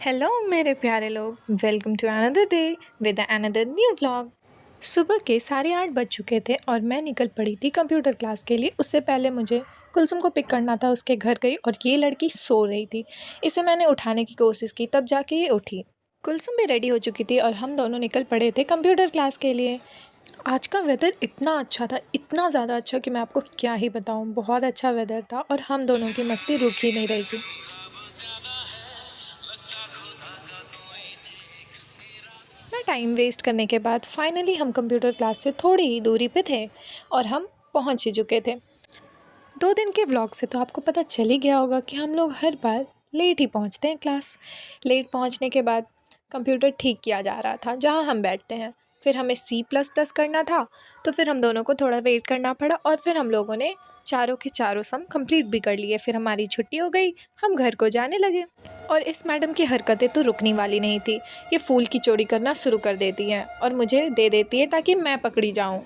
Hello मेरे प्यारे लोग, welcome to another day with another new vlog. सुबह के 8:30 बज चुके थे और मैं निकल पड़ी थी कंप्यूटर क्लास के लिए। उससे पहले मुझे कुलसुम को पिक करना था, उसके घर गई और ये लड़की सो रही थी। इसे मैंने उठाने की कोशिश की, तब जाके ये उठी। कुलसुम भी रेडी हो चुकी थी और हम दोनों निकल पड़े थे कंप्यूटर क्लास के लिए। आज का वेदर इतना अच्छा था, इतना ज़्यादा अच्छा कि मैं आपको क्या ही बताऊँ। बहुत अच्छा वेदर था और हम दोनों की मस्ती रुक ही नहीं रही थी। इतना टाइम वेस्ट करने के बाद फाइनली हम कंप्यूटर क्लास से थोड़ी ही दूरी पे थे और हम पहुंच ही चुके थे। 2 दिन के व्लॉग से तो आपको पता चल ही गया होगा कि हम लोग हर बार लेट ही पहुंचते हैं क्लास। लेट पहुंचने के बाद कंप्यूटर ठीक किया जा रहा था जहां हम बैठते हैं। फिर हमें C++ करना था, तो फिर हम दोनों को थोड़ा वेट करना पड़ा और फिर हम लोगों ने चारों के चारों सम कंप्लीट भी कर लिए। फिर हमारी छुट्टी हो गई, हम घर को जाने लगे। और इस मैडम की हरकतें तो रुकने वाली नहीं थी। ये फूल की चोरी करना शुरू कर देती हैं और मुझे दे देती है ताकि मैं पकड़ी जाऊं।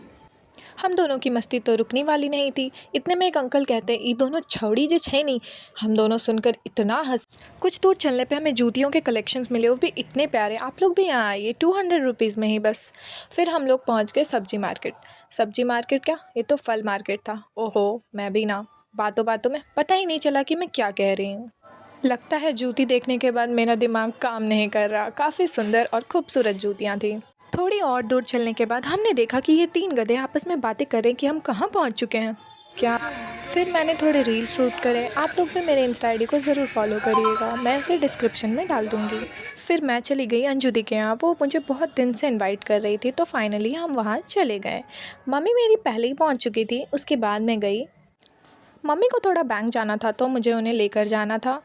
हम दोनों की मस्ती तो रुकने वाली नहीं थी। इतने में एक अंकल कहते हैं, ये दोनों छौड़ी जे छे नहीं। हम दोनों सुनकर इतना हंस। कुछ दूर चलने पे हमें जूतियों के कलेक्शंस मिले, वो भी इतने प्यारे। आप लोग भी यहाँ आइए, 200 रुपीज़ में ही बस। फिर हम लोग पहुँच गए सब्जी मार्केट। सब्जी मार्केट क्या, ये तो फल मार्केट था। ओहो, मैं भी ना, बातों बातों में पता ही नहीं चला कि मैं क्या कह रही हूँ। लगता है जूती देखने के बाद मेरा दिमाग काम नहीं कर रहा। काफ़ी सुंदर और खूबसूरत जूतियाँ थीं। थोड़ी और दूर चलने के बाद हमने देखा कि ये 3 गधे आपस में बातें कर रहे हैं कि हम कहाँ पहुँच चुके हैं क्या। फिर मैंने थोड़े रील शूट करे। आप लोग भी मेरे इंस्टा ID को ज़रूर फॉलो करिएगा, मैं इसे डिस्क्रिप्शन में डाल दूँगी। फिर मैं चली गई अंजू दी के यहाँ, वो मुझे बहुत दिन से इनवाइट कर रही थी, तो फाइनली हम वहाँ चले गए। मम्मी मेरी पहले ही पहुँच चुकी थी, उसके बाद मैं गई। मम्मी को थोड़ा बैंक जाना था तो मुझे उन्हें लेकर जाना था।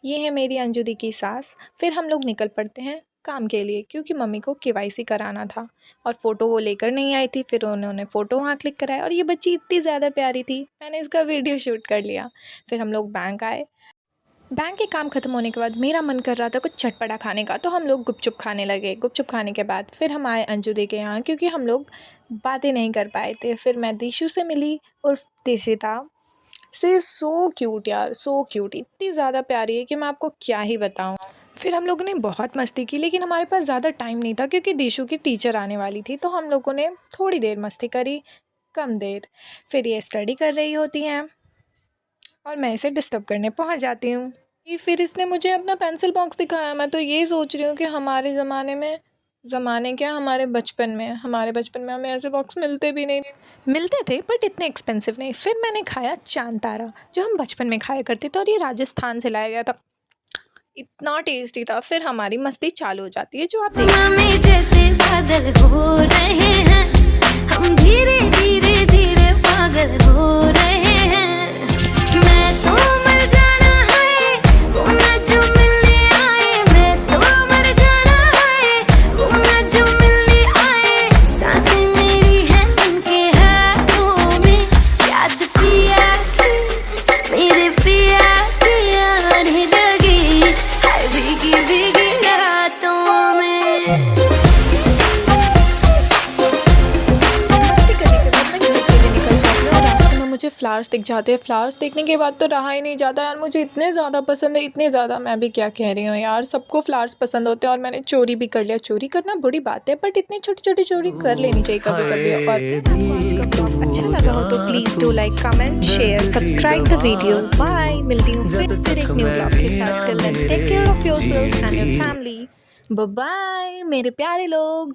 ये है मेरी अंजू दी की सास। फिर हम लोग निकल पड़ते हैं काम के लिए, क्योंकि मम्मी को KYC कराना था और फ़ोटो वो लेकर नहीं आई थी। फिर उन्होंने फ़ोटो वहाँ क्लिक कराया और ये बच्ची इतनी ज़्यादा प्यारी थी, मैंने इसका वीडियो शूट कर लिया। फिर हम लोग बैंक आए। बैंक के काम ख़त्म होने के बाद मेरा मन कर रहा था कुछ चटपटा खाने का, तो हम लोग गुपचुप खाने लगे। गुपचुप खाने के बाद फिर हम आए अंजू दी के यहाँ, क्योंकि हम लोग बातें नहीं कर पाए थे। फिर मैं दिशु से मिली और दिशिता से। सो क्यूट यार, सो क्यूट, इतनी ज़्यादा प्यारी है कि मैं आपको क्या ही बताऊँ। फिर हम लोगों ने बहुत मस्ती की, लेकिन हमारे पास ज़्यादा टाइम नहीं था क्योंकि दिशु की टीचर आने वाली थी, तो हम लोगों ने थोड़ी देर मस्ती करी, कम देर। फिर ये स्टडी कर रही होती हैं और मैं इसे डिस्टर्ब करने पहुंच जाती हूँ। फिर इसने मुझे अपना पेंसिल बॉक्स दिखाया। मैं तो ये सोच रही हूँ कि हमारे ज़माने क्या, हमारे बचपन में हमें ऐसे बॉक्स मिलते भी नहीं। मिलते थे बट इतने एक्सपेंसिव नहीं। फिर मैंने खाया चांद तारा, जो हम बचपन में खाया करते थे और ये राजस्थान से लाया गया था। इतना टेस्टी था। फिर हमारी मस्ती चालू हो जाती है, जो आप में जैसे बादल हो रहे हैं, हम धीरे धीरे धीरे पागल हो रहे हैं। मैं तो मर जाना है, वो ना जो मिलने आए। मैं तो मर जाना है, वो ना जो मिलने आए। सांसें मेरी हैं उनके हाथों में, याद पिया की, मेरे पिया की आने लगी है भीगी भीगी रातों में। मुझे फ्लावर्स दिख जाते हैं। फ्लावर्स देखने के बाद तो रहा ही नहीं जाता यार, मुझे इतने ज़्यादा पसंद है, इतने ज़्यादा। मैं भी क्या कह रही हूँ यार, सबको फ्लावर्स पसंद होते हैं और मैंने चोरी भी कर लिया। चोरी करना बुरी बात है, बट इतनी छोटी छोटी चोरी कर लेनी चाहिए कभी कभी। और आपको आज का ब्लॉग अच्छा लगा हो तो please do like, comment, share, subscribe the video. Bye, मिलती हूँ फिर एक न्यू ब्लॉग के साथ। Till then take care of yourself and your family. Bye bye मेरे प्यारे लोग।